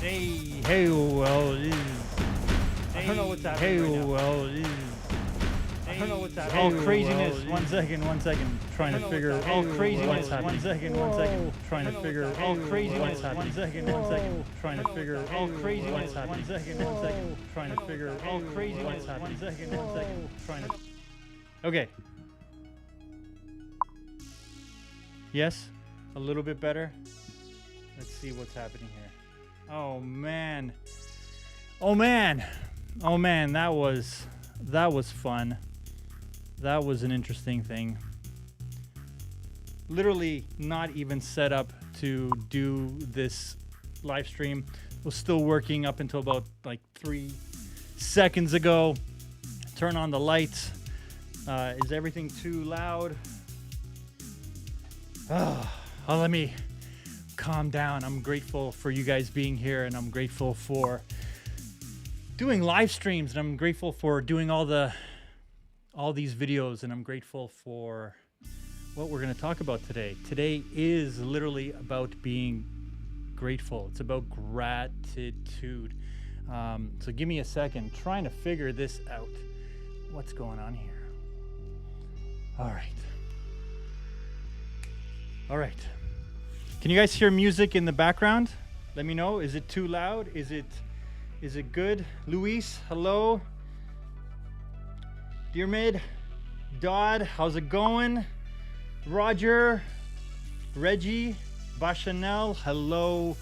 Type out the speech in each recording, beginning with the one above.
Hey, well, I don't know what's happening right now. Well, I don't know what's happening. Oh, craziness. One second. Trying to figure. Oh, craziness. One second. Trying to figure. Oh, craziness. One second. Trying to figure. Oh, craziness. One second. Trying to figure. Oh, craziness. One second. Trying to. Okay. Yes? A little bit better? Let's see what's happening here. Oh man. Oh man. Oh man, that was fun. That was an interesting thing. Literally not even set up to do this live stream. Was still working up until about like 3 seconds ago. Turn on the lights. Is everything too loud? Oh, let me calm down. I'm grateful for you guys being here, and I'm grateful for doing live streams, and I'm grateful for doing all these videos, and I'm grateful for what we're going to talk about today. Today is literally about being grateful. It's about gratitude. So give me a second. Trying to figure this out. What's going on here? All right. Can you guys hear music in the background? Let me know. Is it too loud? Is it good? Luis, hello. Dear Mid, Dodd, how's it going? Roger, Reggie, Bachanel, hello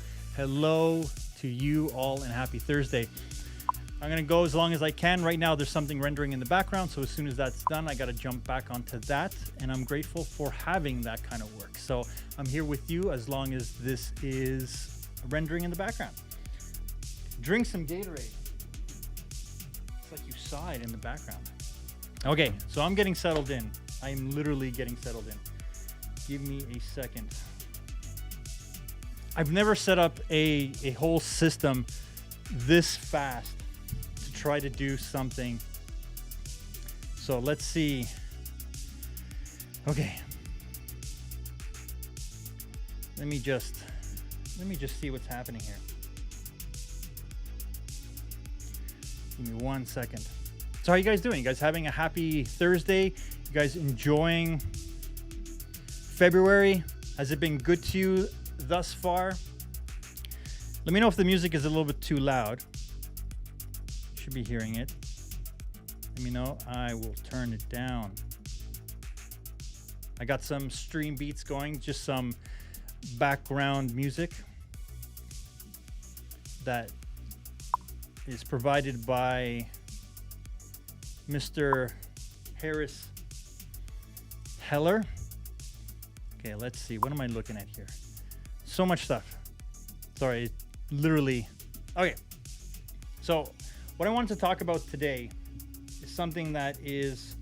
to you all, and happy Thursday. I'm gonna go as long as I can. Right now there's something rendering in the background, so as soon as that's done, I gotta jump back onto that, and I'm grateful for having that kind of work. So I'm here with you as long as this is rendering in the background. Drink some Gatorade. It's like you saw it in the background. Okay, so I'm getting settled in. I'm literally getting settled in. Give me a second. I've never set up a whole system this fast to try to do something. So let's see. Okay. Let me just see what's happening here. Give me 1 second. So how you guys doing? You guys having a happy Thursday? You guys enjoying February? Has it been good to you thus far? Let me know if the music is a little bit too loud. You should be hearing it. Let me know. I will turn it down. I got some stream beats going, just some background music that is provided by Mr. Harris Heller. Okay, let's see. What am I looking at here? So much stuff. Sorry, literally. Okay. So, what I wanted to talk about today is something that's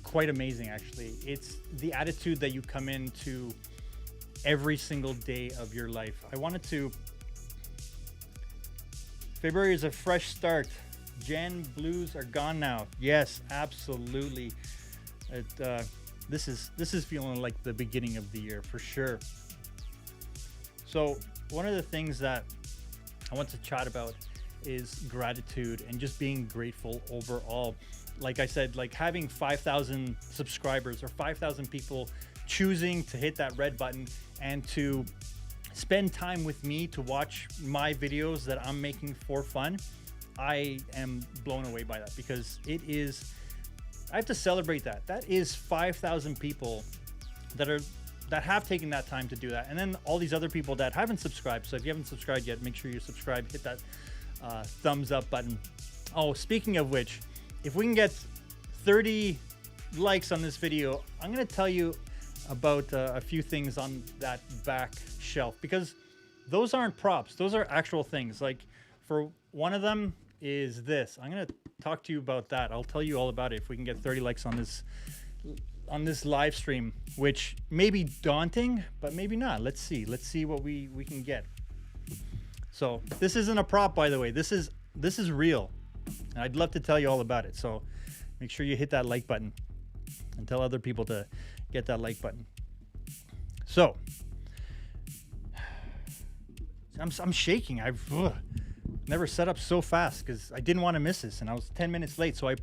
quite amazing, actually. It's the attitude that you come into every single day of your life. February is a fresh start. Jan blues are gone now. Yes, absolutely. This is feeling like the beginning of the year for sure. So one of the things that I want to chat about is gratitude and just being grateful overall. Like I said, like having 5,000 subscribers or 5,000 people choosing to hit that red button and to spend time with me to watch my videos that I'm making for fun. I am blown away by that because I have to celebrate that. That is 5,000 people that have taken that time to do that. And then all these other people that haven't subscribed. So if you haven't subscribed yet, make sure you subscribe, hit that thumbs up button. Oh, speaking of which, if we can get 30 likes on this video, I'm going to tell you about a few things on that back shelf, because those aren't props. Those are actual things. Like for one of them is this. I'm going to talk to you about that. I'll tell you all about it if we can get 30 likes on this live stream, which may be daunting, but maybe not. Let's see what we can get. So this isn't a prop, by the way. This is real. And I'd love to tell you all about it. So make sure you hit that like button and tell other people to get that like button. So I'm shaking. I've never set up so fast because I didn't want to miss this, and I was 10 minutes late. So I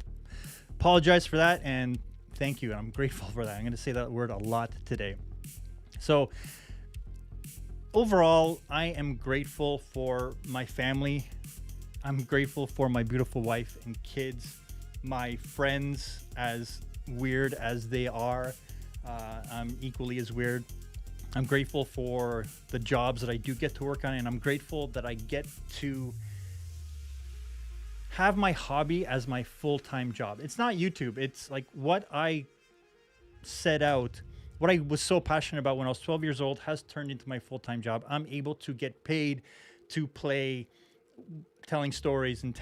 apologize for that, and thank you. I'm grateful for that. I'm going to say that word a lot today. So overall, I am grateful for my family. I'm grateful for my beautiful wife and kids, my friends, as weird as they are. I'm equally as weird. I'm grateful for the jobs that I do get to work on, and I'm grateful that I get to have my hobby as my full-time job. It's not YouTube. It's like what I set out, what I was so passionate about when I was 12 years old has turned into my full-time job. I'm able to get paid to play, telling stories and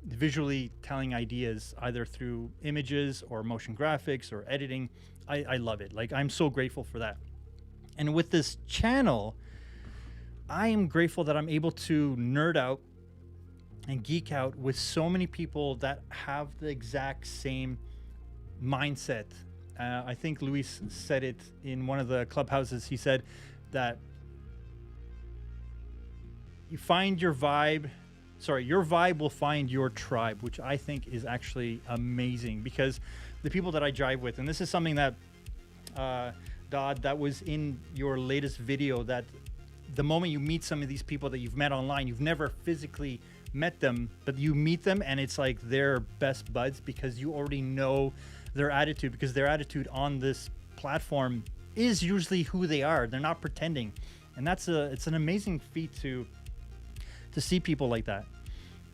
visually telling ideas, either through images or motion graphics or editing. I love it. Like, I'm so grateful for that. And with this channel, I am grateful that I'm able to nerd out and geek out with so many people that have the exact same mindset. I think Luis said it in one of the clubhouses. He said that you find your vibe. Sorry, your vibe will find your tribe, which I think is actually amazing, because the people that I drive with, and this is something that Dodd, that was in your latest video, that the moment you meet some of these people that you've met online, you've never physically met them, but you meet them and it's like they're best buds because you already know their attitude, because their attitude on this platform is usually who they are. They're not pretending. And it's an amazing feat to see people like that.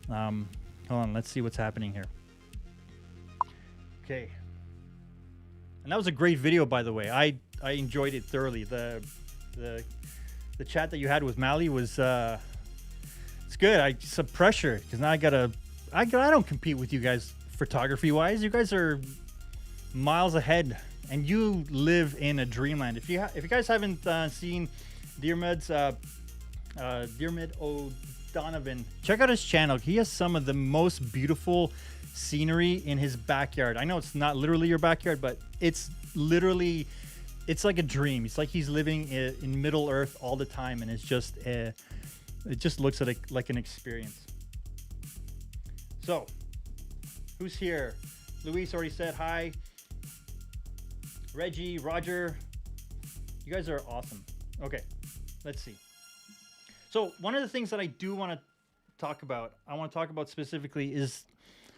Hold on, let's see what's happening here. Okay. And that was a great video, by the way. I enjoyed it thoroughly. The chat that you had with Mally was it's good. Some pressure, because now I don't compete with you guys photography wise. You guys are miles ahead, and you live in a dreamland. If you guys haven't seen Diarmid's Diarmid O'Donovan, check out his channel. He has some of the most beautiful scenery in his backyard. I know it's not literally your backyard, but it's literally, it's like a dream. It's like he's living in Middle Earth all the time, and it's just it just looks like an experience. So, who's here? Luis already said hi. Reggie, Roger, you guys are awesome. Okay, let's see. So one of the things that I do want to talk about specifically is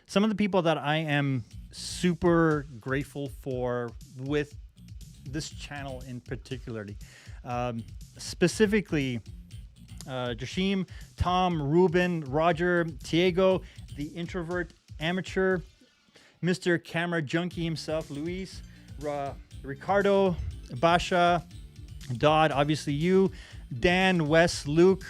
some of the people that I am super grateful for with this channel in particularly. Specifically, Jashim, Tom, Ruben, Roger, Tiago, the introvert amateur, Mr. Camera Junkie himself, Luis, Ricardo, Basha, Dodd, obviously you, Dan, Wes, Luke,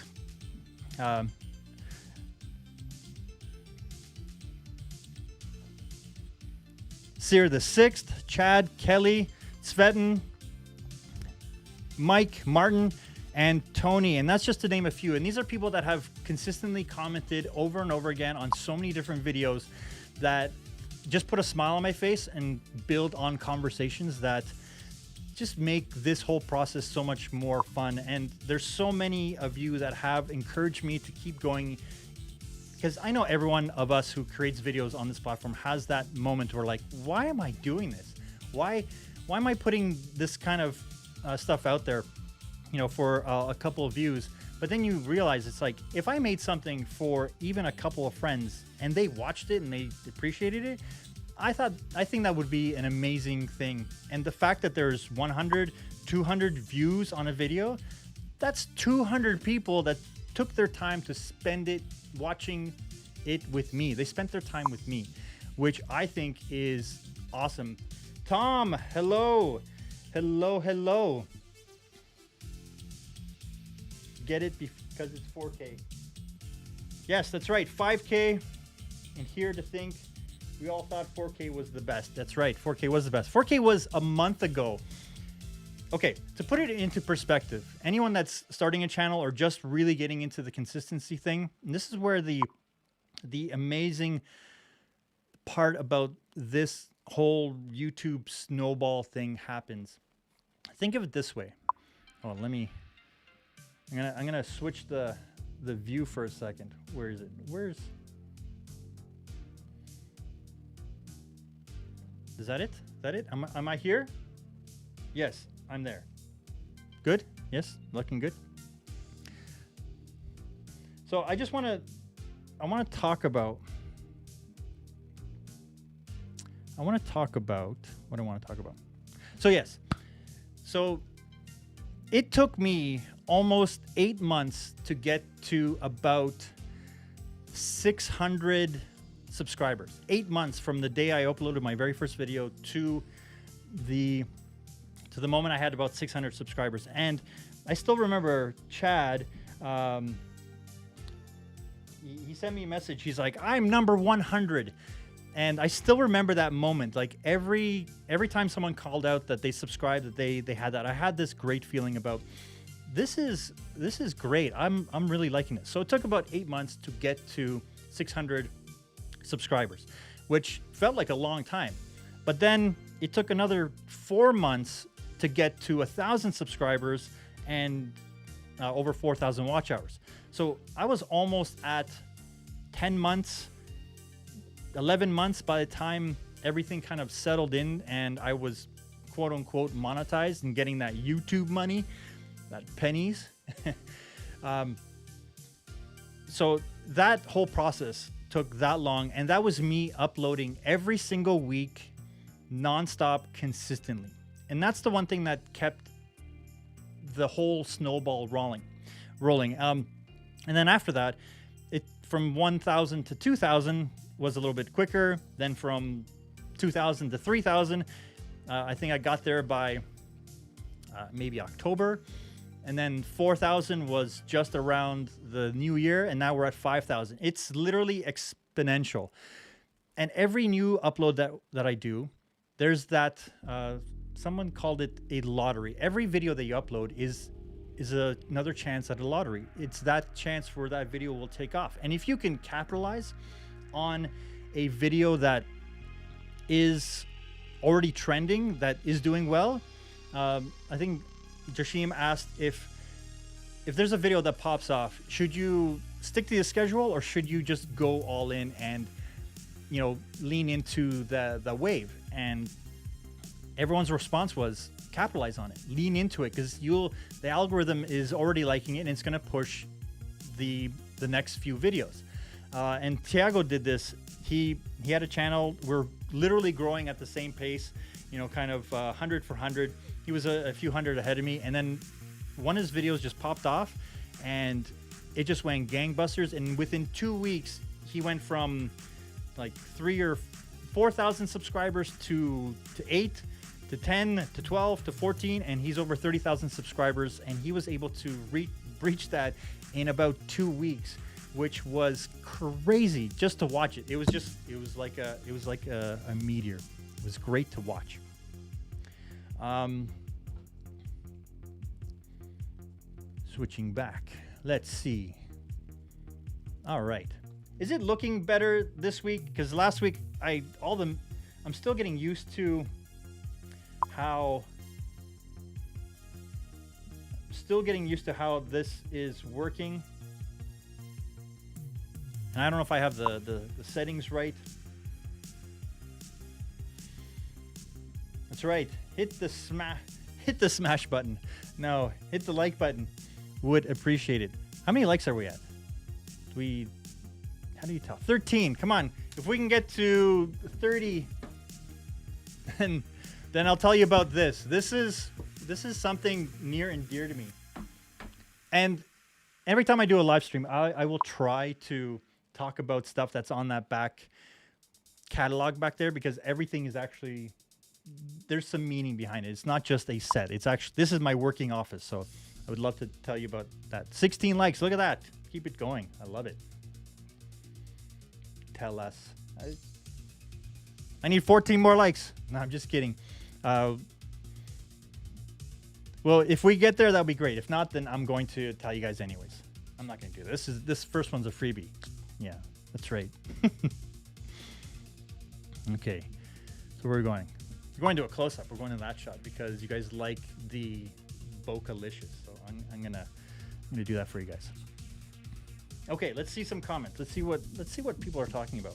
Sear the Sixth, Chad, Kelly, Svetin, Mike, Martin, and Tony. And that's just to name a few. And these are people that have consistently commented over and over again on so many different videos that just put a smile on my face and build on conversations that just make this whole process so much more fun. And there's so many of you that have encouraged me to keep going, because I know every one of us who creates videos on this platform has that moment where, like, why am I doing this? Why am I putting this kind of stuff out there, you know, for a couple of views? But then you realize it's like, if I made something for even a couple of friends and they watched it and they appreciated it, I think that would be an amazing thing. And the fact that there's 100, 200 views on a video, that's 200 people that took their time to spend it watching it with me. They spent their time with me, which I think is awesome. Tom, hello. Hello, hello. Get it because it's 4K. Yes, that's right. 5K. And here to think, we all thought 4K was the best. That's right. 4K was the best. 4K was a month ago. Okay, to put it into perspective, anyone that's starting a channel or just really getting into the consistency thing, and this is where the amazing part about this whole YouTube snowball thing happens. Think of it this way. Oh, let me I'm gonna switch the view for a second. Where is it? Is that it? Is that it? Am I here? Yes, I'm there. Good? Yes, looking good. So I want to talk about what I want to talk about. So yes. So it took me almost 8 months to get to about 600 subscribers. 8 months from the day I uploaded my very first video to the moment I had about 600 subscribers. And I still remember Chad, he sent me a message. He's like, I'm number 100. And I still remember that moment. Like every time someone called out that they subscribed, that they had that, I had this great feeling about this is great. I'm really liking it. So it took about 8 months to get to 600 subscribers, which felt like a long time. But then it took another 4 months to get to 1,000 subscribers and over 4,000 watch hours. So I was almost at 10 months, 11 months by the time everything kind of settled in and I was quote unquote monetized and getting that YouTube money, that pennies. So that whole process took that long, and that was me uploading every single week, nonstop, consistently. And that's the one thing that kept the whole snowball rolling. And then after that, it from 1,000 to 2,000 was a little bit quicker. Then from 2,000 to 3,000, I think I got there by maybe October. And then 4,000 was just around the new year, and now we're at 5,000. It's literally exponential. And every new upload that I do, there's that, someone called it a lottery. Every video that you upload is another chance at a lottery. It's that chance where that video will take off. And if you can capitalize on a video that is already trending, that is doing well, I think Jashim asked if there's a video that pops off, should you stick to the schedule or should you just go all in and, you know, lean into the wave? And everyone's response was capitalize on it, lean into it, because the algorithm is already liking it and it's going to push the next few videos. And Thiago did this. He had a channel. We're literally growing at the same pace, you know, kind of 100 for 100. He was a few hundred ahead of me, and then one of his videos just popped off and it just went gangbusters. And within 2 weeks, he went from like 3,000 or 4,000 subscribers to 8 to 10 to 12 to 14, and he's over 30,000 subscribers, and he was able to breach that in about 2 weeks, which was crazy just to watch it. It was like a meteor. It was great to watch. Switching back, let's see. All right, is it looking better this week? Because last week I'm still getting used to how this is working, and I don't know if I have the settings right. That's right. Hit the smash button. No, hit the like button. Would appreciate it. How many likes are we at? How do you tell? 13. Come on. If we can get to 30, then I'll tell you about this. This is something near and dear to me. And every time I do a live stream, I will try to talk about stuff that's on that back catalog back there, because everything is actually, there's some meaning behind it. It's not just a set. It's actually, this is my working office. So I would love to tell you about that. 16 likes. Look at that. Keep it going. I love it. Tell us. I need 14 more likes. No, I'm just kidding. Well, if we get there, that'll be great. If not, then I'm going to tell you guys anyways. I'm not going to do this. This first one's a freebie. Yeah, that's right. Okay. So we're going to a close-up. We're going to that shot because you guys like the Bocalicious. So I'm I'm gonna do that for you guys. Okay, let's see some comments. Let's see what people are talking about.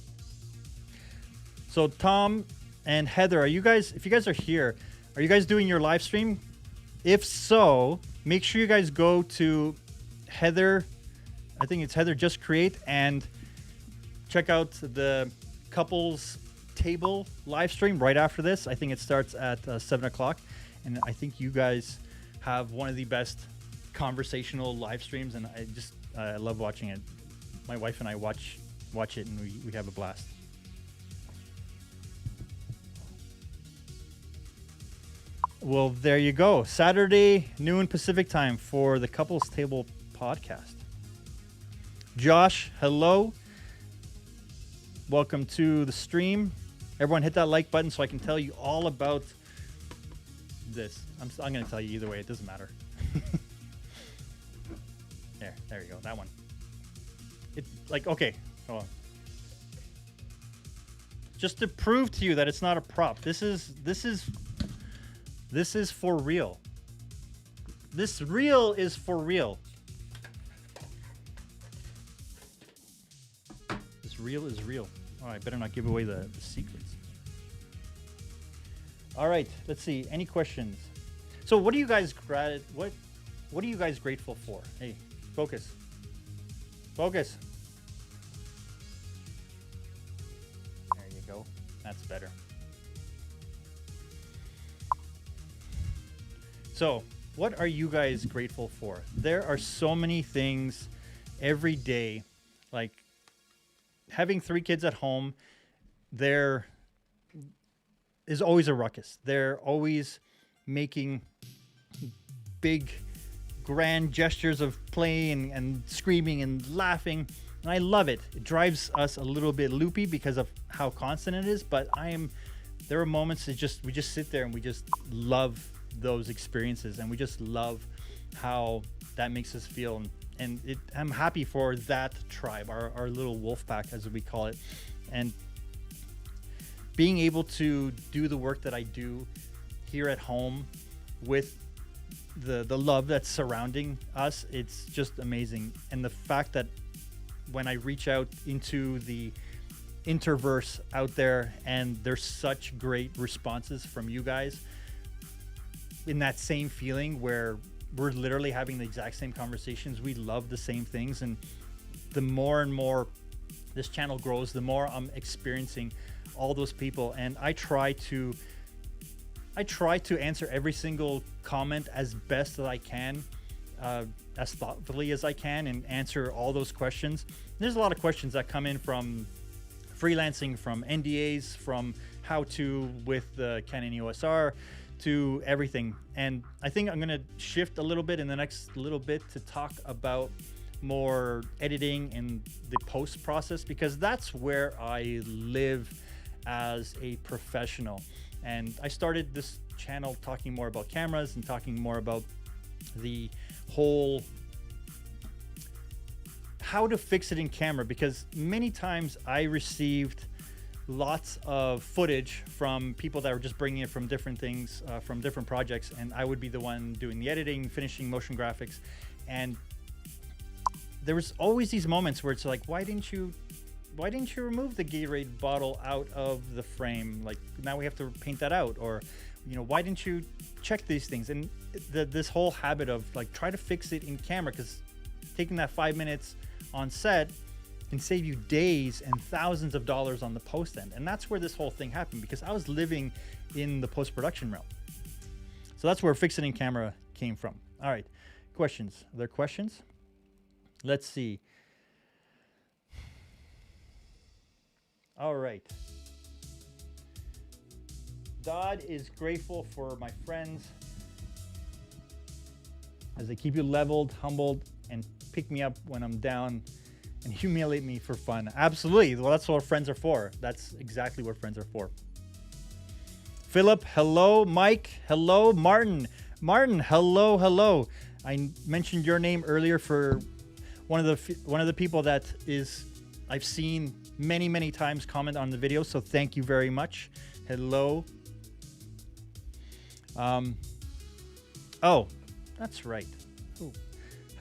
So Tom and Heather, are you guys? If you guys are here, are you guys doing your live stream? If so, make sure you guys go to Heather. I think it's Heather Just Create, and check out the couples table live stream right after this. I think it starts at 7 o'clock, and I think you guys have one of the best conversational live streams, and I love watching it. My wife and I watch it, and we have a blast. Well, there you go. Saturday noon Pacific time for the Couples Table podcast. Josh, hello. Welcome to the stream. Everyone hit that like button so I can tell you all about this. I'm going to tell you either way. It doesn't matter. There you go. That one. Okay. Hold on. Just to prove to you that it's not a prop. This is for real. This reel is for real. This reel is real. Oh, I better not give away the secrets. All right, let's see. Any questions? So, what are you guys what are you guys grateful for? Hey, focus. Focus. There you go. That's better. So, what are you guys grateful for? There are so many things every day, like having 3 kids at home. There is always a ruckus. They're always making big, grand gestures of playing and screaming and laughing. And I love it. It drives us a little bit loopy because of how constant it is. But there are moments that we just sit there and we just love those experiences, and we just love how that makes us feel. And I'm happy for that tribe, our little wolf pack, as we call it. And being able to do the work that I do here at home with the love that's surrounding us, it's just amazing. And the fact that when I reach out into the interverse out there and there's such great responses from you guys in that same feeling where we're literally having the exact same conversations, we love the same things, and the more and more this channel grows, the more I'm experiencing all those people. And I try to answer every single comment as best that I can, as thoughtfully as I can, and answer all those questions. There's a lot of questions that come in from freelancing, from NDAs, from how to with the Canon EOS R, to everything. And I think I'm going to shift a little bit in the next little bit to talk about more editing and the post process, because that's where I live as a professional. And I started this channel talking more about cameras and talking more about the whole how to fix it in camera, because many times I received lots of footage from people that were just bringing it from different things, from different projects, and I would be the one doing the editing, finishing motion graphics. And there was always these moments where it's like, why didn't you remove the Gatorade bottle out of the frame? Like, now we have to paint that out. Or, why didn't you check these things? And this whole habit of like, try to fix it in camera, because taking that 5 minutes on set can save you days and thousands of dollars on the post end. And that's where this whole thing happened, because I was living in the post-production realm. So that's where fix it in camera came from. All right, questions. Are there questions? Let's see. All right. God is grateful for my friends as they keep you leveled, humbled, and pick me up when I'm down and humiliate me for fun. Absolutely. Well, that's what friends are for. That's exactly what friends are for. Philip, hello. Mike, hello. Martin, hello. I mentioned your name earlier for one of the people that I've seen many times comment on the video, so thank you very much. Hello. Oh, that's right. Oh,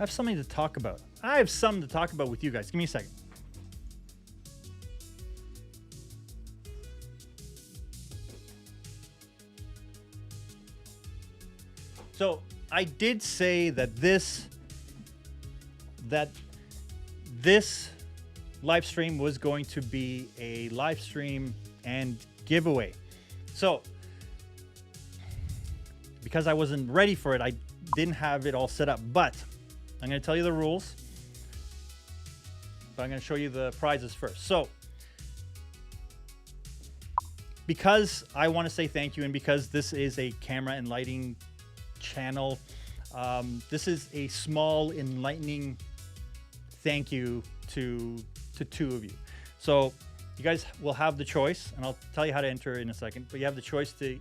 have something to talk about. I have something to talk about with you guys. Give me a second. So I did say that this live stream was going to be a live stream and giveaway. So because I wasn't ready for it, I didn't have it all set up, but I'm going to tell you the rules. But I'm going to show you the prizes first. So because I want to say thank you, and because this is a camera and lighting channel, this is a small enlightening thank you to two of you. So you guys will have the choice, and I'll tell you how to enter in a second, but you have the choice to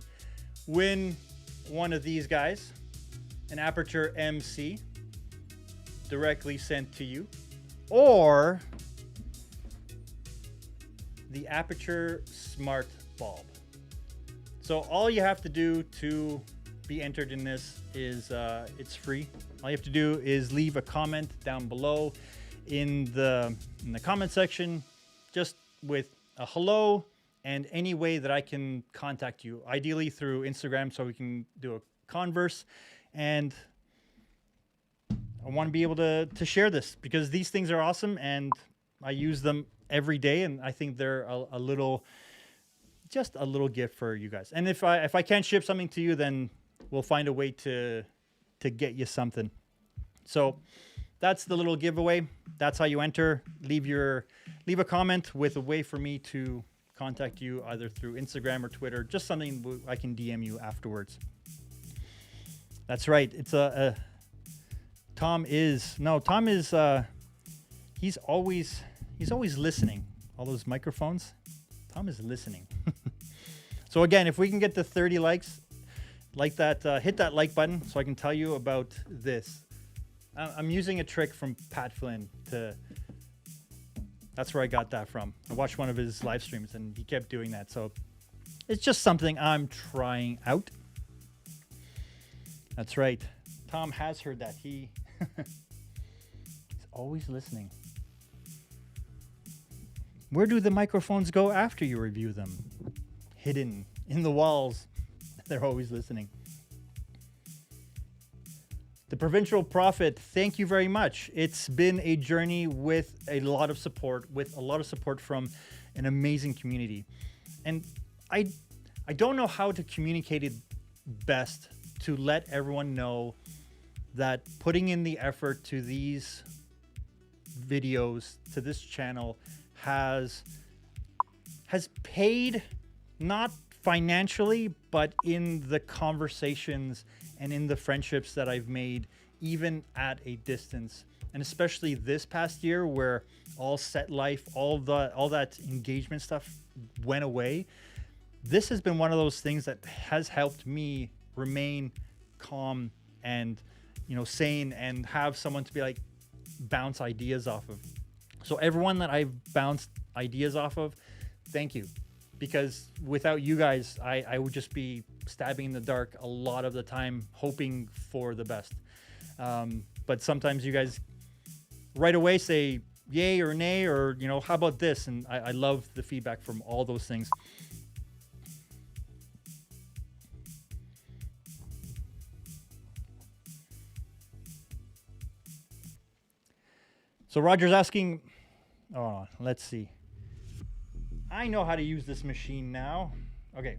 win one of these guys, an Aperture MC directly sent to you, or the Aperture Smart Bulb. So all you have to do to be entered in this is it's free. All you have to do is leave a comment down below in the comment section, just with a hello and any way that I can contact you, ideally through Instagram, so we can do a converse. And I want to be able to share this because these things are awesome and I use them every day, and I think they're just a little gift for you guys. And if I can't ship something to you, then we'll find a way to get you something. So that's the little giveaway. That's how you enter. Leave a comment with a way for me to contact you either through Instagram or Twitter, just something I can DM you afterwards. That's right. It's Tom is he's always listening. All those microphones, Tom is listening. So again, if we can get to 30 likes like that, hit that like button so I can tell you about this. I'm using a trick from Pat Flynn that's where I got that from. I watched one of his live streams and he kept doing that. So it's just something I'm trying out. That's right. Tom has heard that. He's always listening. Where do the microphones go after you review them? Hidden in the walls. They're always listening. The Provincial Prophet, thank you very much. It's been a journey with a lot of support, from an amazing community. And I don't know how to communicate it best to let everyone know that putting in the effort to these videos, to this channel, has paid, not financially, but in the conversations and in the friendships that I've made, even at a distance. And especially this past year where all set life, all that engagement stuff went away. This has been one of those things that has helped me remain calm and, sane, and have someone to be like, bounce ideas off of. So everyone that I've bounced ideas off of, thank you. Because without you guys, I would just be stabbing in the dark a lot of the time, hoping for the best. But sometimes you guys right away say yay or nay, or, how about this? And I love the feedback from all those things. So Roger's asking, let's see. I know how to use this machine now. Okay.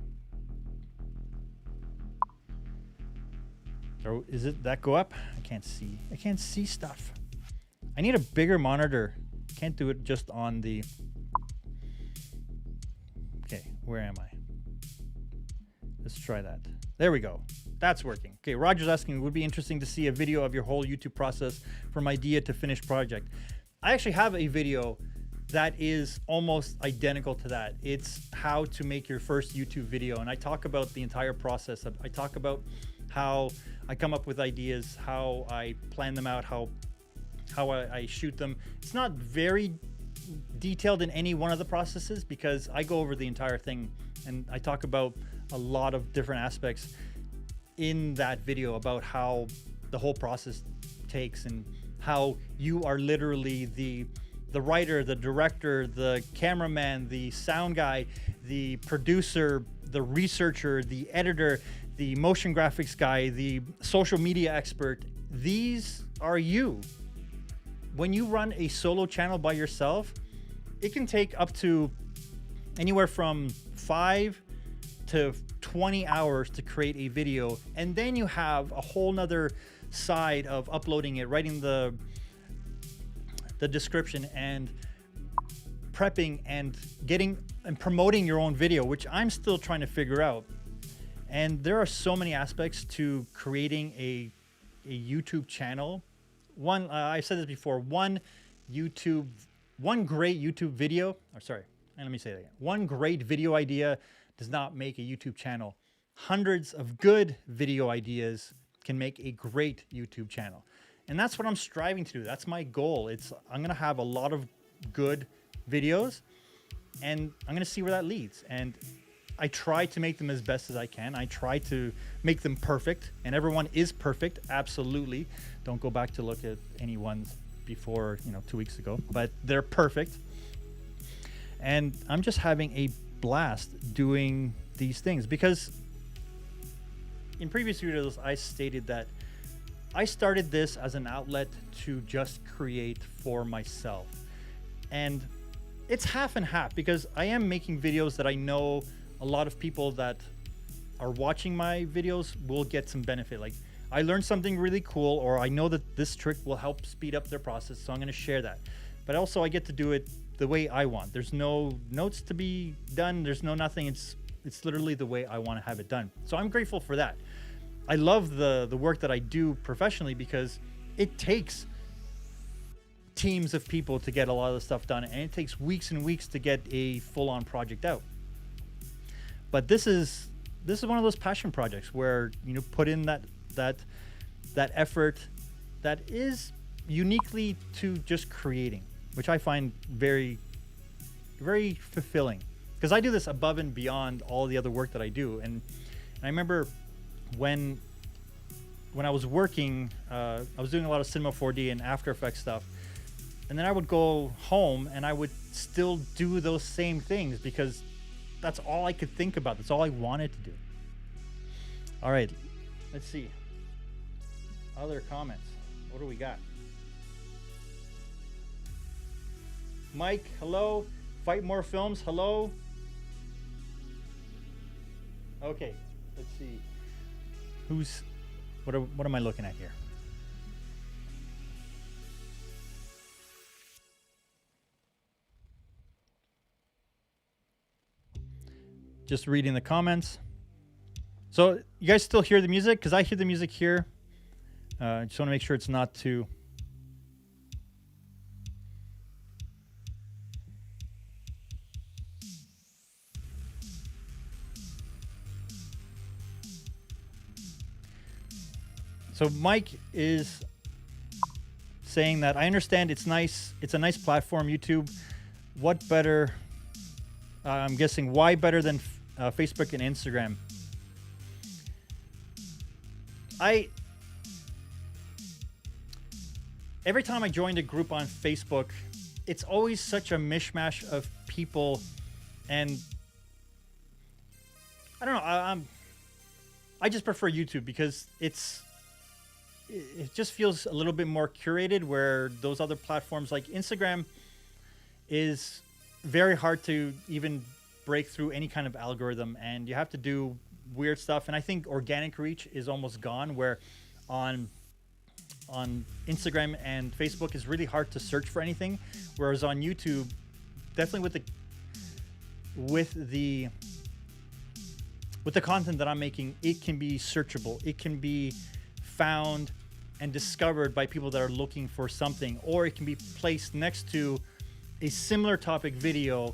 So is it that go up? I can't see stuff. I need a bigger monitor. Can't do it just on the... Okay, where am I? Let's try that. There we go. That's working. Okay, Roger's asking, it would be interesting to see a video of your whole YouTube process from idea to finished project. I actually have a video that is almost identical to that. It's how to make your first YouTube video. And I talk about the entire process. I talk about how I come up with ideas, how I plan them out, how I shoot them. It's not very detailed in any one of the processes because I go over the entire thing and I talk about a lot of different aspects in that video about how the whole process takes and how you are literally the writer, the director, the cameraman, the sound guy, the producer, the researcher, the editor, the motion graphics guy, the social media expert. These are you. When you run a solo channel by yourself, it can take up to anywhere from 5 to 20 hours to create a video. And then you have a whole nother side of uploading it, writing the description and prepping and getting and promoting your own video, which I'm still trying to figure out. And there are so many aspects to creating a YouTube channel. One, I've said this before, one great YouTube video, or sorry, let me say that again. One great video idea does not make a YouTube channel. Hundreds of good video ideas can make a great YouTube channel. And that's what I'm striving to do. That's my goal. I'm gonna have a lot of good videos and I'm gonna see where that leads. And I try to make them as best as I can. I try to make them perfect, and everyone is perfect, absolutely. Don't go back to look at any ones before, 2 weeks ago, but they're perfect. And I'm just having a blast doing these things because in previous videos, I stated that I started this as an outlet to just create for myself. And it's half and half because I am making videos that I know a lot of people that are watching my videos will get some benefit. Like I learned something really cool, or I know that this trick will help speed up their process, so I'm going to share that. But also I get to do it the way I want. There's no notes to be done. There's no nothing. It's literally the way I want to have it done. So I'm grateful for that. I love the work that I do professionally because it takes teams of people to get a lot of the stuff done, and it takes weeks and weeks to get a full-on project out. But this is one of those passion projects where put in that effort that is uniquely to just creating, which I find very, very fulfilling because I do this above and beyond all the other work that I do. And I remember when I was working, I was doing a lot of Cinema 4D and After Effects stuff, and then I would go home and I would still do those same things because that's all I could think about. That's all I wanted to do. All right, let's see. Other comments. What do we got? Mike, hello. Fight More Films, hello. Okay, let's see. What am I looking at here? Just reading the comments. So you guys still hear the music? Because I hear the music here. I just want to make sure it's not too... So Mike is saying that I understand it's nice. It's a nice platform, YouTube. What better? I'm guessing why better than Facebook and Instagram? Every time I joined a group on Facebook, it's always such a mishmash of people, and I don't know. I just prefer YouTube because it just feels a little bit more curated, where those other platforms like Instagram is very hard to even break through any kind of algorithm, and you have to do weird stuff. And I think organic reach is almost gone, where on Instagram and Facebook is really hard to search for anything, whereas on YouTube, definitely with the content that I'm making, it can be searchable. It can be found and discovered by people that are looking for something, or it can be placed next to a similar topic video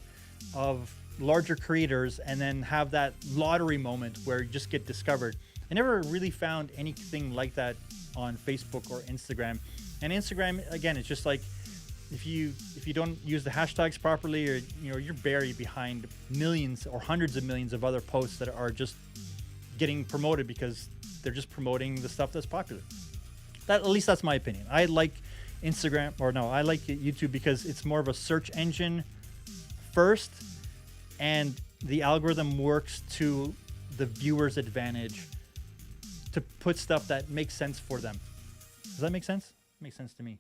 of larger creators and then have that lottery moment where you just get discovered. I never really found anything like that on Facebook or Instagram. And Instagram, again, it's just like if you don't use the hashtags properly, or you're buried behind millions or hundreds of millions of other posts that are just getting promoted because they're just promoting the stuff that's popular. At least that's my opinion. I like Instagram, or no, I like YouTube because it's more of a search engine first, and the algorithm works to the viewer's advantage to put stuff that makes sense for them. Does that make sense? Makes sense to me.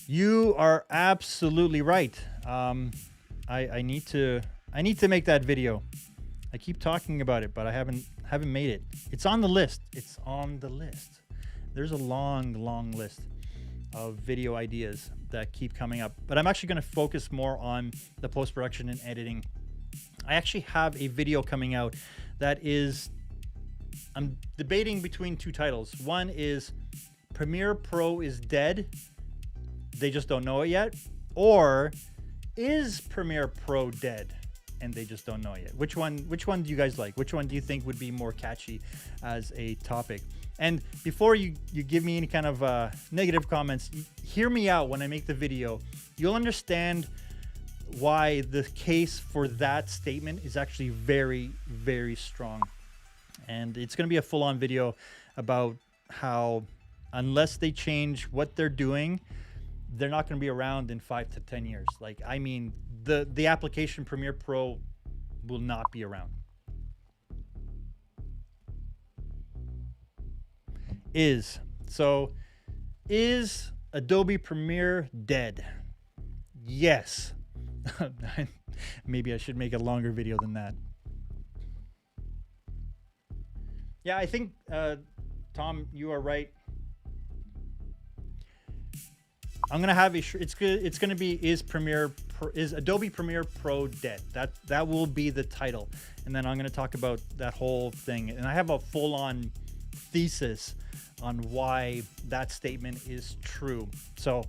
You are absolutely right. I need to make that video. I keep talking about it, but I haven't made it. It's on the list. It's on the list. There's a long list of video ideas that keep coming up, but I'm actually going to focus more on the post-production and editing. I actually have a video coming out that is, I'm debating between two titles. One is Premiere Pro is dead, they just don't know it yet, or is Premiere Pro dead and they just don't know it yet? Which one do you guys like? Which one do you think would be more catchy as a topic? And before you give me any kind of negative comments, hear me out when I make the video. You'll understand why the case for that statement is actually very, very strong. And it's going to be a full-on video about how unless they change what they're doing, they're not going to be around in 5 to 10 years. Like, I mean, the application Premiere Pro will not be around. Is Adobe Premiere dead? Yes. Maybe I should make a longer video than that. Yeah, I think Tom, you are right. I'm gonna have it's gonna be is Adobe Premiere Pro dead? That will be the title, and then I'm gonna talk about that whole thing, and I have a full-on thesis on why that statement is true. So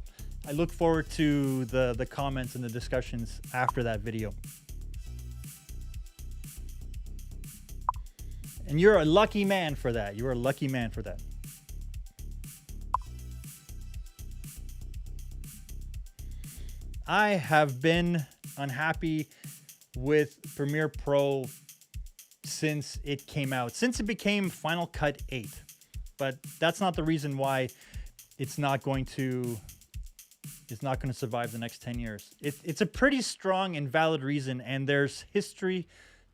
I look forward to the comments and the discussions after that video. And you're a lucky man for that. You're a lucky man for that. I have been unhappy with Premiere Pro since it came out, since it became Final Cut 8. But that's not the reason why it's not going to survive the next 10 years. It's a pretty strong and valid reason, and there's history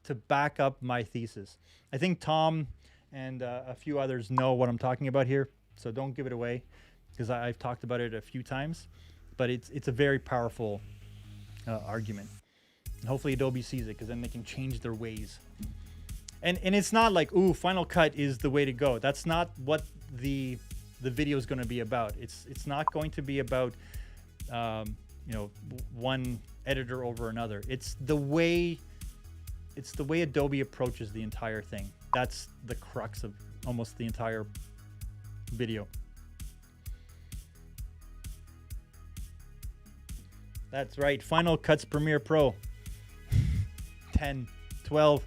to back up my thesis. I think Tom and a few others know what I'm talking about here, so don't give it away, because I've talked about it a few times. But it's a very powerful argument. And hopefully Adobe sees it, because then they can change their ways. And it's not like, ooh, Final Cut is the way to go. That's not what the video is going to be about. It's not going to be about one editor over another. It's the way Adobe approaches the entire thing. That's the crux of almost the entire video. That's right. Final Cut's Premiere Pro. 10, 12.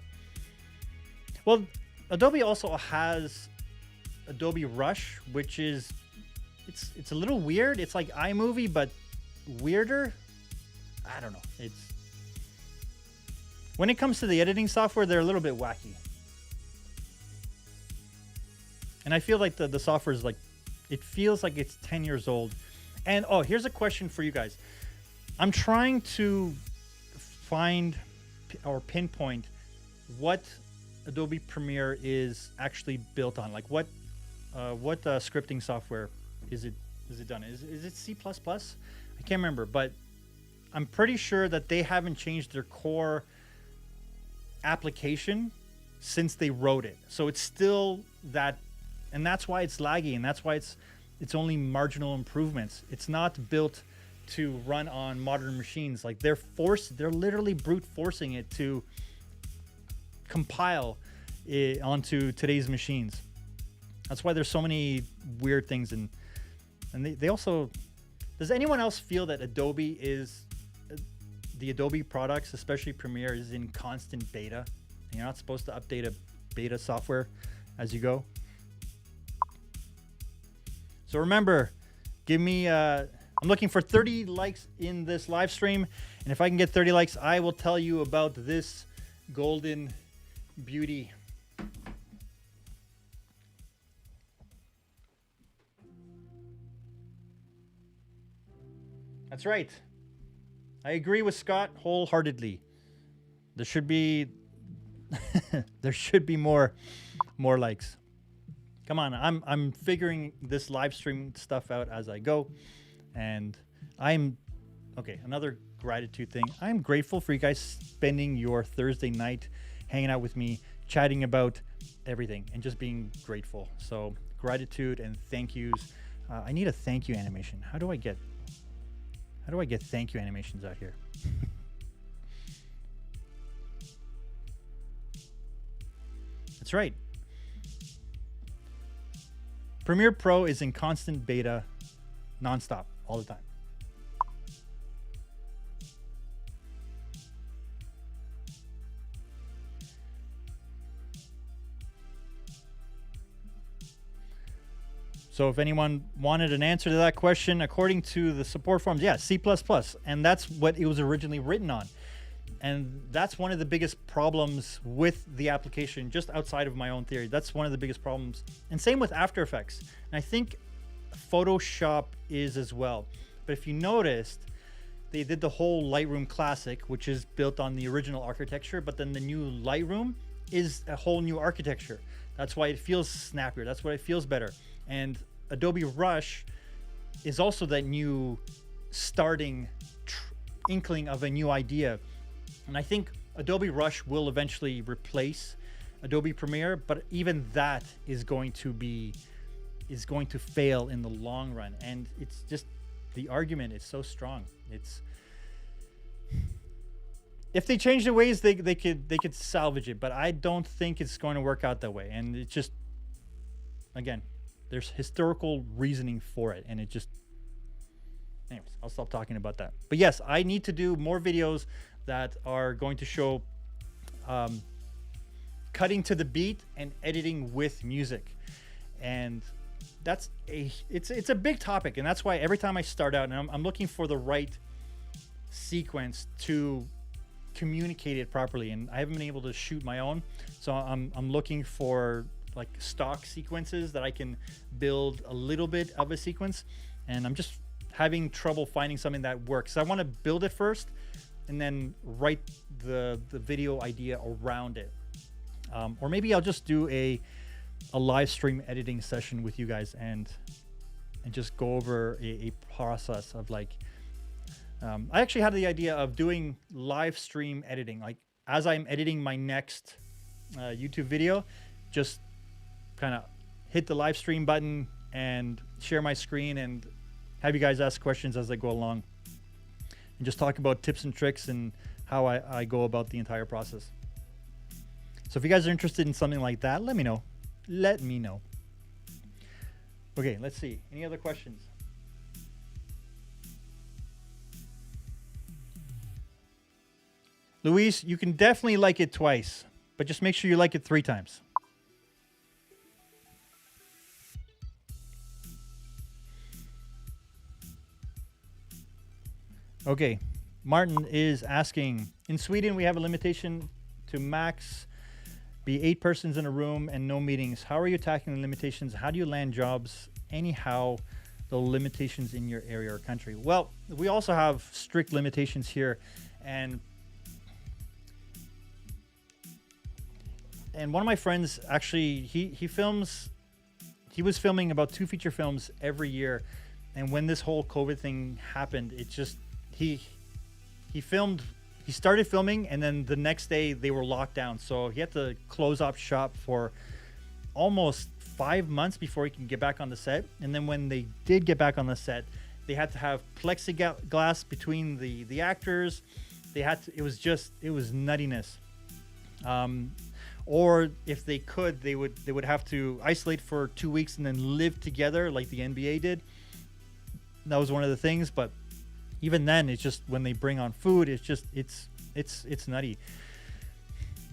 Well, Adobe also has Adobe Rush, which is it's a little weird. It's like iMovie, but weirder. I don't know. When it comes to the editing software, they're a little bit wacky. And I feel like the software is it feels like it's 10 years old. And oh, here's a question for you guys. I'm trying to find or pinpoint what Adobe Premiere is actually built on. Like what scripting software is it done? Is it C++? I can't remember, but I'm pretty sure that they haven't changed their core application since they wrote it. So it's still that, and that's why it's laggy, and that's why it's only marginal improvements. It's not built to run on modern machines. Like they're literally brute forcing it to compile it onto today's machines. That's why there's so many weird things. And they also, does anyone else feel that Adobe is, the Adobe products, especially Premiere, is in constant beta? And you're not supposed to update a beta software as you go. So remember, give me, I'm looking for 30 likes in this live stream. And if I can get 30 likes, I will tell you about this golden beauty. That's right. I agree with Scott wholeheartedly. There should be there should be more likes. Come on, I'm figuring this live stream stuff out as I go, and I'm okay. Another gratitude thing. I'm grateful for you guys spending your Thursday night hanging out with me, chatting about everything, and just being grateful. So gratitude and thank yous. I need a thank you animation. How do I get thank you animations out here? That's right. Premiere Pro is in constant beta, nonstop, all the time. So if anyone wanted an answer to that question, according to the support forums, yeah, C++. And that's what it was originally written on. And that's one of the biggest problems with the application, just outside of my own theory. That's one of the biggest problems. And same with After Effects. And I think Photoshop is as well. But if you noticed, they did the whole Lightroom Classic, which is built on the original architecture, but then the new Lightroom is a whole new architecture. That's why it feels snappier. That's why it feels better. And Adobe Rush is also that new starting inkling of a new idea. And I think Adobe Rush will eventually replace Adobe Premiere, but even that is going to fail in the long run. And it's just, the argument is so strong. It's, if they change the ways, they could salvage it, but I don't think it's going to work out that way. And it's just, again, there's historical reasoning for it, and it just, anyways, I'll stop talking about that. But yes, I need to do more videos that are going to show cutting to the beat and editing with music. And that's it's a big topic, and that's why every time I start out, and I'm looking for the right sequence to communicate it properly, and I haven't been able to shoot my own, so I'm looking for like stock sequences that I can build a little bit of a sequence, and I'm just having trouble finding something that works. So I want to build it first and then write the video idea around it, or maybe I'll just do a live stream editing session with you guys and just go over a process of like, I actually had the idea of doing live stream editing, like as I'm editing my next YouTube video, just kind of hit the live stream button and share my screen and have you guys ask questions as I go along, and just talk about tips and tricks and how I go about the entire process. So if you guys are interested in something like that, let me know. Let me know. Okay, let's see. Any other questions? Luis, you can definitely like it twice, but just make sure you like it 3 times. Okay, Martin is asking, in Sweden we have a limitation to max be 8 persons in a room and no meetings. How are you tackling the limitations? How do you land jobs? Anyhow, the limitations in your area or country? Well, we also have strict limitations here, and one of my friends actually, he was filming about 2 feature films every year, and when this whole COVID thing happened, it just, he started filming, and then the next day they were locked down, so he had to close up shop for almost 5 months before he can get back on the set. And then when they did get back on the set, they had to have plexiglass between the actors. They had to, it was nuttiness. Or if they could, they would have to isolate for 2 weeks and then live together like the NBA did. That was one of the things, but even then, it's just when they bring on food, it's nutty.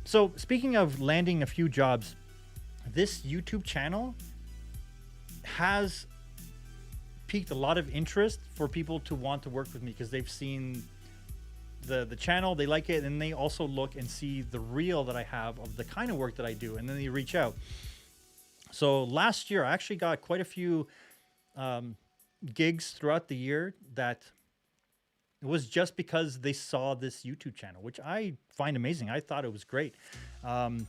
So speaking of landing a few jobs, this YouTube channel has piqued a lot of interest for people to want to work with me, because they've seen the channel, they like it, and they also look and see the reel that I have of the kind of work that I do, and then they reach out. So last year I actually got quite a few gigs throughout the year that it was just because they saw this YouTube channel, which I find amazing. I thought it was great.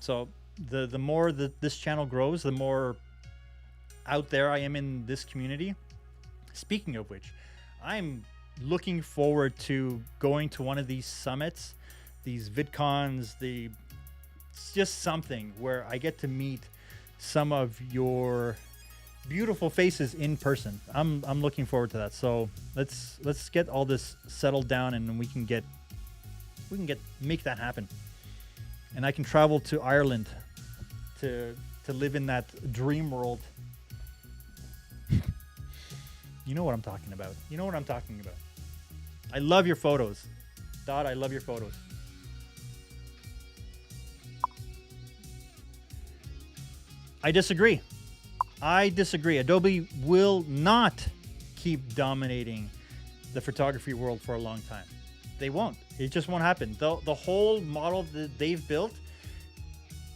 So the more that this channel grows, the more out there I am in this community. Speaking of which, I'm looking forward to going to one of these summits, these VidCons, it's just something where I get to meet some of your beautiful faces in person. I'm looking forward to that. So let's get all this settled down, and then we can make that happen. And I can travel to Ireland to live in that dream world. You know what I'm talking about. You know what I'm talking about. I love your photos. Dot, I love your photos. I disagree. I disagree. Adobe will not keep dominating the photography world for a long time. They won't. It just won't happen. The whole model that they've built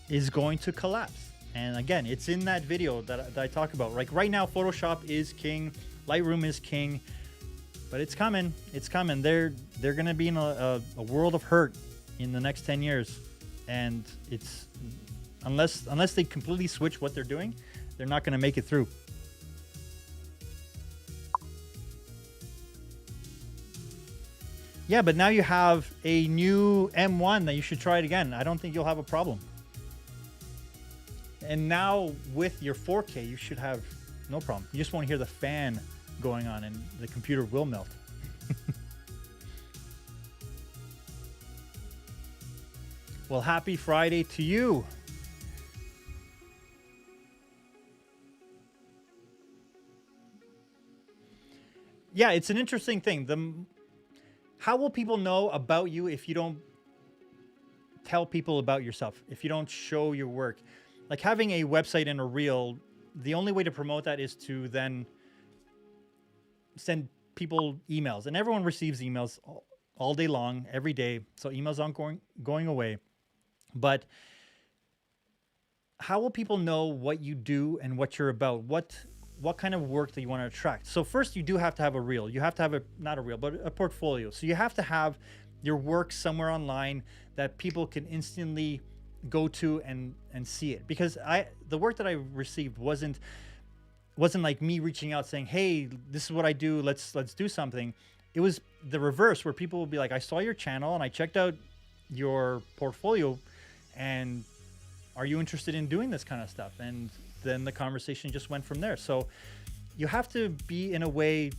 is going to collapse. And again, it's in that video that I talk about. Like right now, Photoshop is king. Lightroom is king. But it's coming. It's coming. They're going to be in a world of hurt in the next 10 years. And it's unless they completely switch what they're doing, they're not going to make it through. Yeah, but now you have a new M1 that you should try it again. I don't think you'll have a problem. And now with your 4K, you should have no problem. You just won't hear the fan going on and the computer will melt. Well, happy Friday to you. Yeah, it's an interesting thing. How will people know about you if you don't tell people about yourself, if you don't show your work? Like having a website and a reel, the only way to promote that is to then send people emails. And everyone receives emails all day long, every day. So emails aren't going away. But how will people know what you do and what you're about? What kind of work that you want to attract? So first, you do have to have a reel. You have to have not a reel, but a portfolio. So you have to have your work somewhere online that people can instantly go to and see it. Because the work that I received wasn't like me reaching out saying, hey, this is what I do. Let's do something. It was the reverse, where people would be like, I saw your channel and I checked out your portfolio, and are you interested in doing this kind of stuff? And then the conversation just went from there. So you have to be in a way,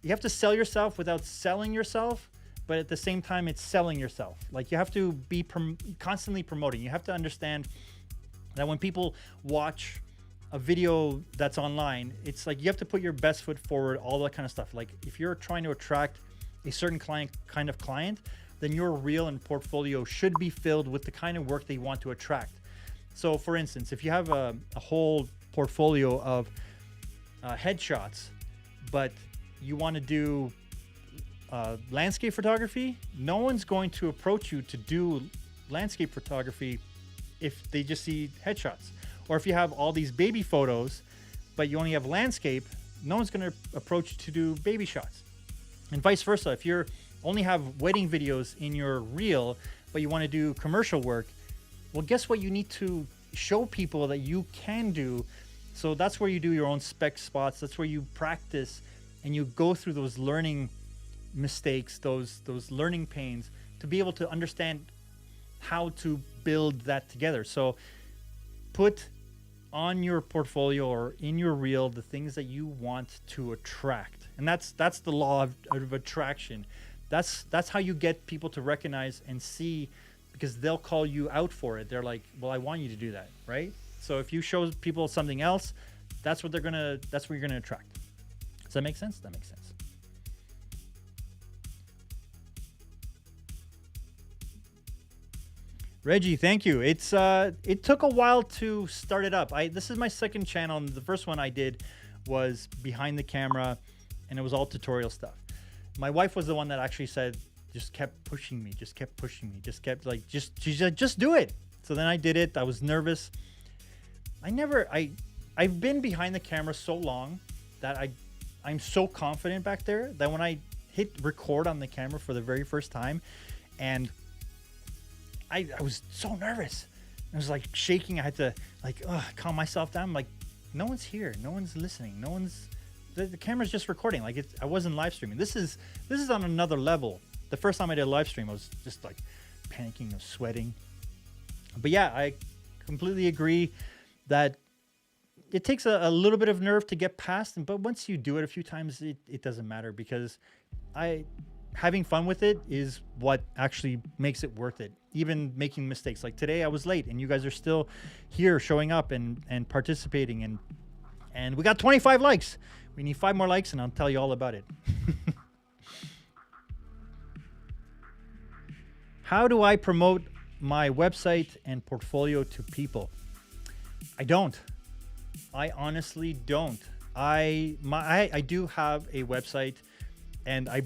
you have to sell yourself without selling yourself, but at the same time, it's selling yourself. Like you have to be constantly promoting. You have to understand that when people watch a video that's online, it's like you have to put your best foot forward, all that kind of stuff. Like if you're trying to attract a certain kind of client, then your reel and portfolio should be filled with the kind of work they want to attract. So for instance, if you have a whole portfolio of headshots, but you want to do landscape photography, no one's going to approach you to do landscape photography if they just see headshots. Or if you have all these baby photos, but you only have landscape, no one's going to approach you to do baby shots. And vice versa. If you only have wedding videos in your reel, but you want to do commercial work, well, guess what? You need to show people that you can do. So that's where you do your own spec spots. That's where you practice and you go through those learning mistakes, those learning pains, to be able to understand how to build that together. So put on your portfolio or in your reel the things that you want to attract. And that's the law of attraction. That's how you get people to recognize and see, because they'll call you out for it. They're like, well, I want you to do that, right? So if you show people something else, that's what you're gonna attract. Does that make sense? That makes sense. Reggie, thank you. It took a while to start it up. This is my second channel, and the first one I did was behind the camera, and it was all tutorial stuff. My wife was the one that actually said, just kept pushing me, just kept pushing me, just kept like, she's like, just do it. So then I did it. I was nervous. I've been behind the camera so long that I'm so confident back there that when I hit record on the camera for the very first time, and I was so nervous. I was like shaking. I had to like calm myself down. I'm like, no one's here. No one's listening. No one's, the camera's just recording. Like I wasn't live streaming. This is on another level. The first time I did a live stream, I was just like panicking and sweating. But yeah, I completely agree that it takes a little bit of nerve to get past. But once you do it a few times, it doesn't matter, because having fun with it is what actually makes it worth it. Even making mistakes. Like today I was late and you guys are still here showing up and participating, and we got 25 likes. We need 5 more likes and I'll tell you all about it. How do I promote my website and portfolio to people? I don't. I honestly don't. I do have a website, and I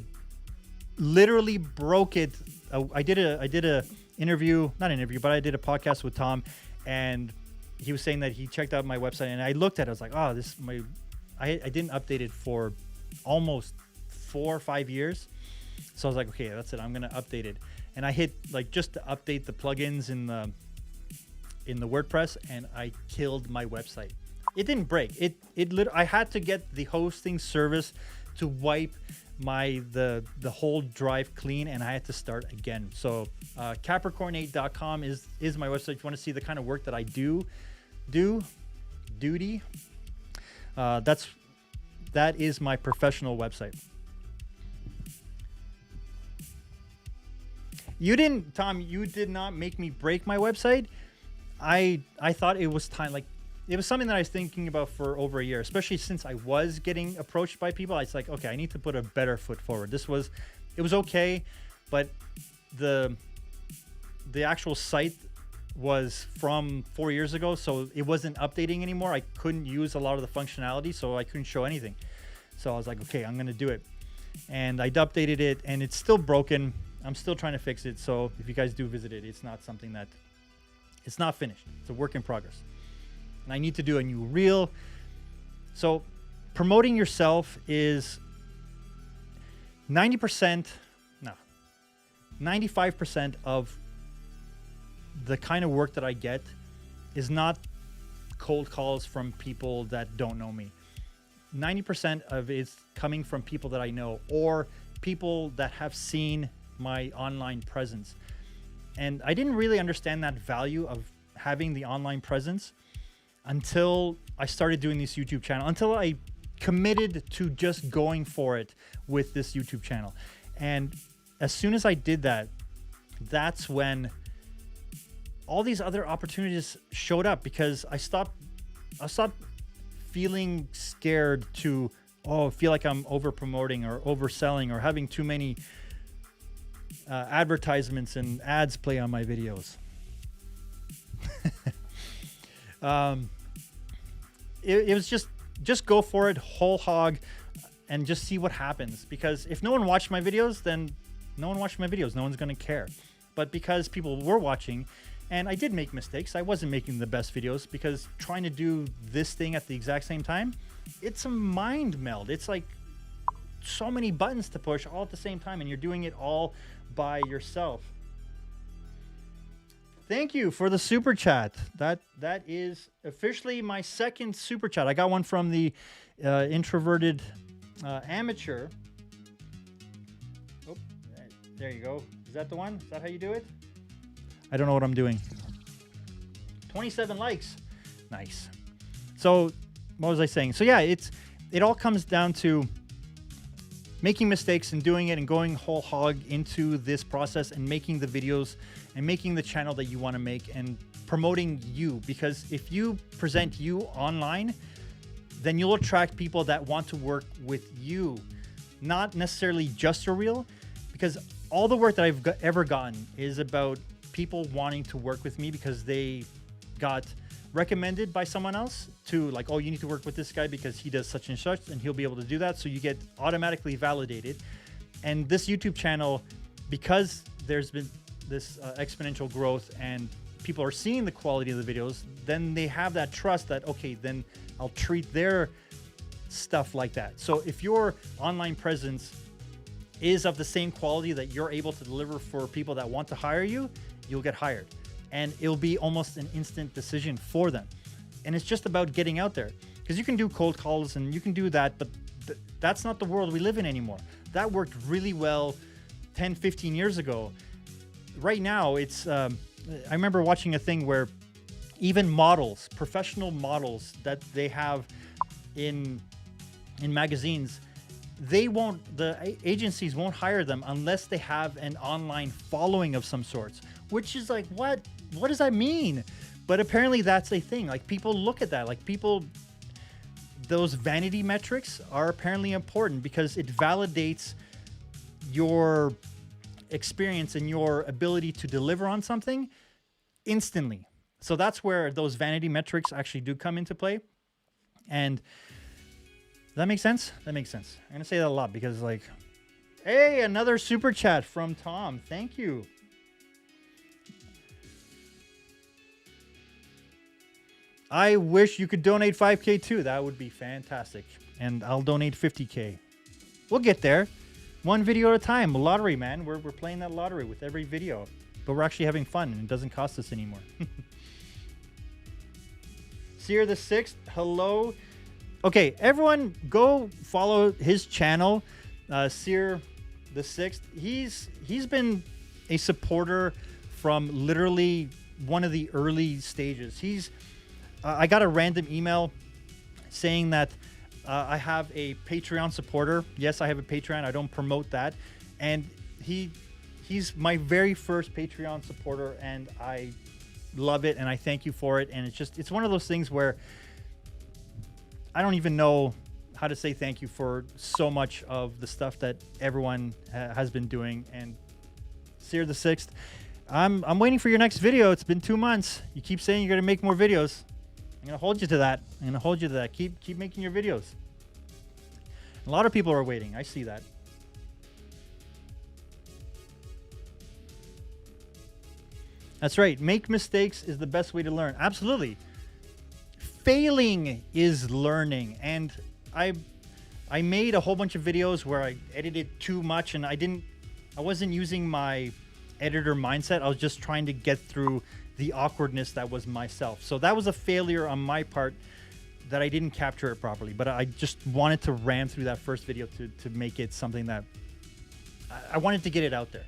literally broke it. I did a interview, not an interview, but I did a podcast with Tom, and he was saying that he checked out my website, and I looked at it. I was like, oh, I didn't update it for almost 4 or 5 years. So I was like, okay, that's it. I'm going to update it. And I hit like just to update the plugins in the WordPress, and I killed my website. It didn't break. I had to get the hosting service to wipe the whole drive clean, and I had to start again. So Capricorn8.com is my website if you want to see the kind of work that I do. That is my professional website. Tom, you did not make me break my website. I thought it was time. Like, it was something that I was thinking about for over a year, especially since I was getting approached by people. I was like, okay, I need to put a better foot forward. It was okay, but the actual site was from 4 years ago, so it wasn't updating anymore. I couldn't use a lot of the functionality, so I couldn't show anything. So I was like, okay, I'm gonna do it. And I updated it, and it's still broken. I'm still trying to fix it. So if you guys do visit it, it's not something that, it's not finished. It's a work in progress. And I need to do a new reel. So promoting yourself is 95% of the kind of work that I get is not cold calls from people that don't know me. 90% of it's coming from people that I know, or people that have seen my online presence. And I didn't really understand that value of having the online presence until I started doing this YouTube channel, until I committed to just going for it with this YouTube channel. And as soon as I did that, that's when all these other opportunities showed up, because I stopped feeling scared to feel like I'm over promoting or overselling or having too many advertisements and ads play on my videos. It was just go for it whole hog and just see what happens, because if no one watched my videos, then no one watched my videos. No one's going to care. But because people were watching, and I did make mistakes, I wasn't making the best videos, because trying to do this thing at the exact same time, it's a mind meld. It's like so many buttons to push all at the same time, and you're doing it all by yourself. Thank you for the super chat. That is officially my second super chat. I got one from the introverted amateur. Oh, there you go. Is that the one? Is that how you do it? I don't know what I'm doing. 27 likes. Nice. So what was I saying? So yeah, it all comes down to making mistakes and doing it and going whole hog into this process and making the videos and making the channel that you want to make and promoting you. Because if you present you online, then you'll attract people that want to work with you, not necessarily just your reel. Because all the work that I've ever gotten is about people wanting to work with me because they got recommended by someone else to, like, oh, you need to work with this guy because he does such and such and he'll be able to do that. So you get automatically validated. And this YouTube channel because there's been this exponential growth and people are seeing the quality of the videos, then they have that trust that, okay, then I'll treat their stuff like that. So if your online presence is of the same quality that you're able to deliver for people that want to hire you, you'll get hired. And it'll be almost an instant decision for them. And it's just about getting out there. Because you can do cold calls and you can do that, but that's not the world we live in anymore. That worked really well 10, 15 years ago. Right now, it's, I remember watching a thing where even models, professional models that they have in magazines, the agencies won't hire them unless they have an online following of some sorts, which is like, what does that mean? But apparently that's a thing. Like, people look at that, like those vanity metrics are apparently important because it validates your experience and your ability to deliver on something instantly. So that's where those vanity metrics actually do come into play. And does that make sense? That makes sense. I'm going to say that a lot because, like, hey, another super chat from Tom. Thank you. I wish you could donate 5K too. That would be fantastic. And I'll donate 50K. We'll get there. One video at a time. Lottery, man. We're playing that lottery with every video. But we're actually having fun and it doesn't cost us anymore. Seer the 6th. Hello. Okay, everyone go follow his channel. Seer the 6th. He's been a supporter from literally one of the early stages. I got a random email saying that I have a Patreon supporter. Yes, I have a Patreon. I don't promote that. And he's my very first Patreon supporter, and I love it, and I thank you for it. And it's one of those things where I don't even know how to say thank you for so much of the stuff that everyone has been doing. And Seer the 6th, I'm waiting for your next video. It's been 2 months. You keep saying you're going to make more videos. I'm going to hold you to that. I'm going to hold you to that. Keep making your videos. A lot of people are waiting. I see that. That's right. Make mistakes is the best way to learn. Absolutely. Failing is learning. And I made a whole bunch of videos where I edited too much and I wasn't using my editor mindset. I was just trying to get through the awkwardness that was myself. So that was a failure on my part that I didn't capture it properly. But I just wanted to ram through that first video to make it something that I wanted to get it out there.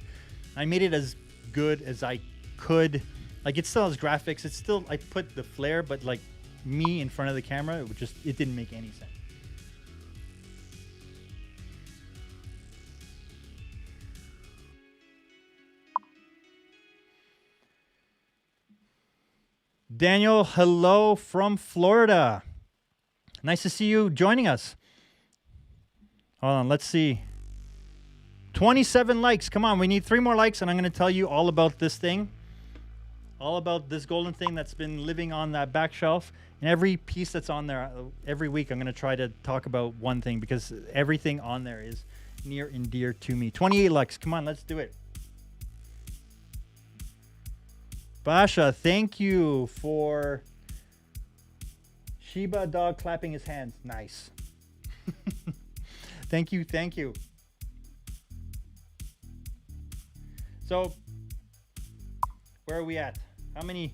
I made it as good as I could. Like, it still has graphics. It's still, I put the flair, but like me in front of the camera, it didn't make any sense. Daniel, hello from Florida. Nice to see you joining us. Hold on, let's see. 27 likes. Come on, we need 3 more likes, and I'm going to tell you all about this thing. All about this golden thing that's been living on that back shelf. And every piece that's on there, every week, I'm going to try to talk about one thing because everything on there is near and dear to me. 28 likes. Come on, let's do it. Basha, thank you for Shiba dog clapping his hands. Nice. Thank you, thank you. So, where are we at? How many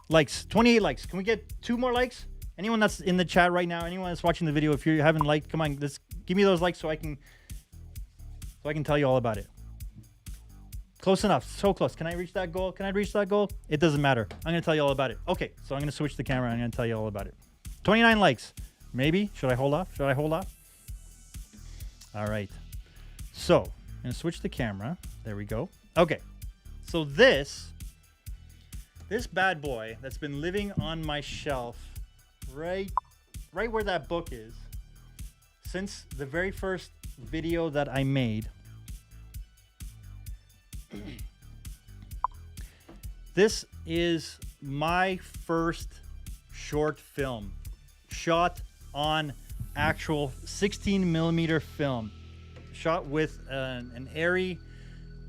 likes? 28 likes. Can we get 2 more likes? Anyone that's in the chat right now, anyone that's watching the video, if you haven't liked, come on, let's give me those likes so I can tell you all about it. Close enough. So close. Can I reach that goal? Can I reach that goal? It doesn't matter. I'm going to tell you all about it. Okay, so I'm going to switch the camera. I'm going to tell you all about it. 29 likes. Maybe. Should I hold off? Should I hold off? All right. So, I'm going to switch the camera. There we go. Okay. So this bad boy that's been living on my shelf right where that book is since the very first video that I made. This is my first short film shot on actual 16mm film. shot with an Arri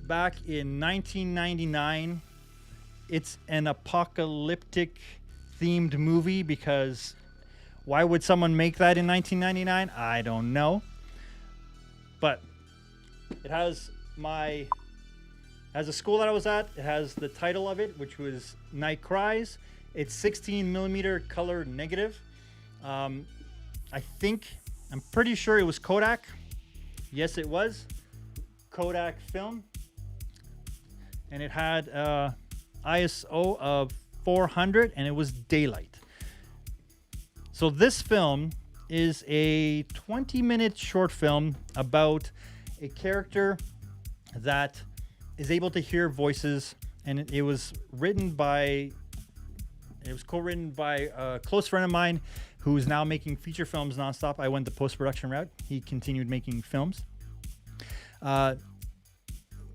back in 1999. It's an apocalyptic themed movie because why would someone make that in 1999? I don't know. But it has a school that I was at. It has the title of it, which was Night Cries. It's 16 millimeter color negative. I'm pretty sure it was Kodak. Yes, it was Kodak film. And it had ISO of 400 and it was daylight. So this film is a 20-minute short film about a character that is able to hear voices, and it was co-written by a close friend of mine who's now making feature films nonstop. I went the post-production route. He continued making films.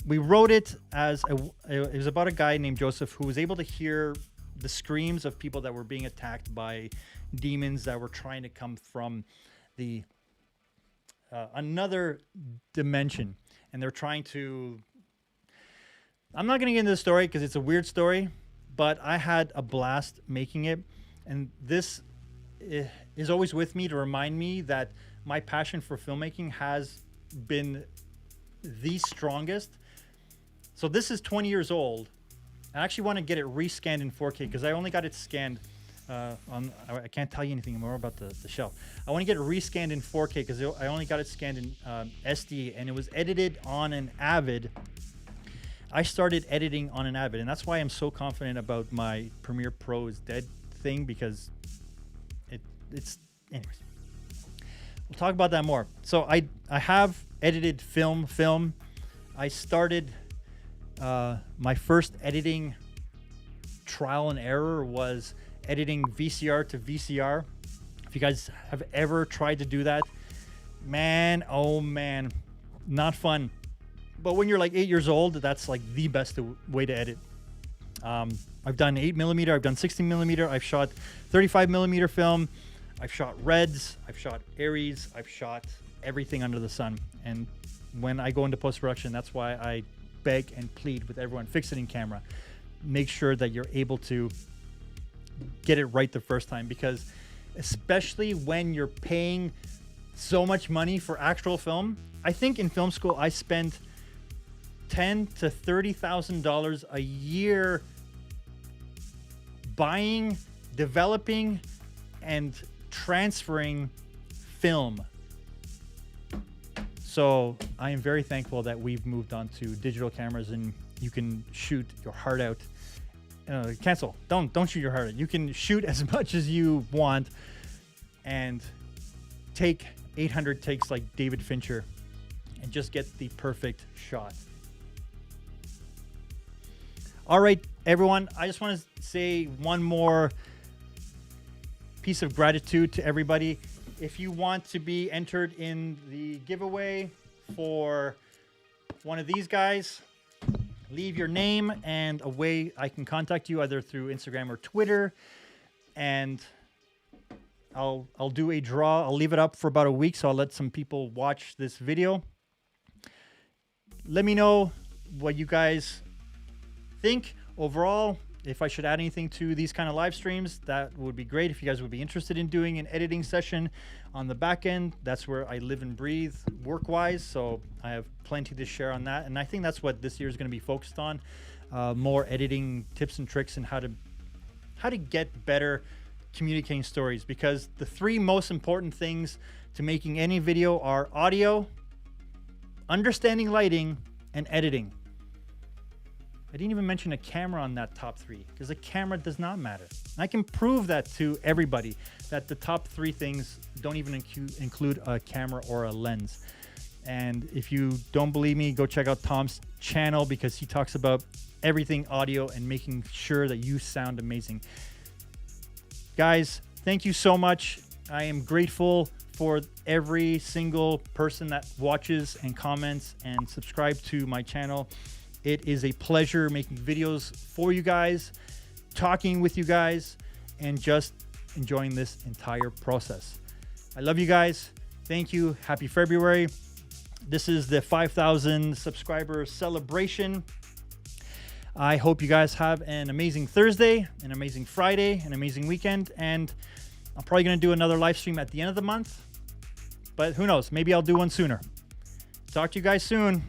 We wrote it it was about a guy named Joseph who was able to hear the screams of people that were being attacked by demons that were trying to come from the another dimension, and they're trying to. I'm not going to get into the story because it's a weird story, but I had a blast making it, and this is always with me to remind me that my passion for filmmaking has been the strongest. So this is 20 years old. I actually want to get it rescanned in 4K because I only got it scanned I can't tell you anything more about the shelf. I want to get it rescanned in 4K because I only got it scanned in SD, and it was edited on an Avid. I started editing on an Avid, and that's why I'm so confident about my Premiere Pro is dead thing, because it's anyways. We'll talk about that more. So I have edited film. I started my first editing trial and error was editing VCR to VCR. If you guys have ever tried to do that, man, oh man, not fun. But when you're like 8 years old, that's like the best way to edit. I've done 8mm, I've done 16mm, I've shot 35mm film, I've shot Reds, I've shot Aries, I've shot everything under the sun. And when I go into post-production, that's why I beg and plead with everyone, fix it in camera. Make sure that you're able to get it right the first time, because especially when you're paying so much money for actual film. I think in film school, I spent $10,000 to $30,000 a year buying, developing, and transferring film. So I am very thankful that we've moved on to digital cameras and you can shoot your heart out. Cancel. Don't shoot your heart out. You can shoot as much as you want and take 800 takes like David Fincher and just get the perfect shot. All right, everyone. I just want to say one more piece of gratitude to everybody. If you want to be entered in the giveaway for one of these guys, leave your name and a way I can contact you either through Instagram or Twitter, and I'll do a draw. I'll leave it up for about a week, so I'll let some people watch this video. Let me know what you guys think overall. If I should add anything to these kind of live streams, that would be great. If you guys would be interested in doing an editing session on the back end, that's where I live and breathe work-wise. So I have plenty to share on that. And I think that's what this year is going to be focused on. More editing tips and tricks and how to get better communicating stories. Because the three most important things to making any video are audio, understanding lighting, and editing. I didn't even mention a camera on that top three, because a camera does not matter. And I can prove that to everybody, that the top three things don't even include a camera or a lens. And if you don't believe me, go check out Tom's channel, because he talks about everything audio and making sure that you sound amazing. Guys, thank you so much. I am grateful for every single person that watches and comments and subscribe to my channel. It is a pleasure making videos for you guys, talking with you guys, and just enjoying this entire process. I love you guys. Thank you. Happy February. This is the 5,000 subscriber celebration. I hope you guys have an amazing Thursday, an amazing Friday, an amazing weekend, and I'm probably going to do another live stream at the end of the month, but who knows? Maybe I'll do one sooner. Talk to you guys soon.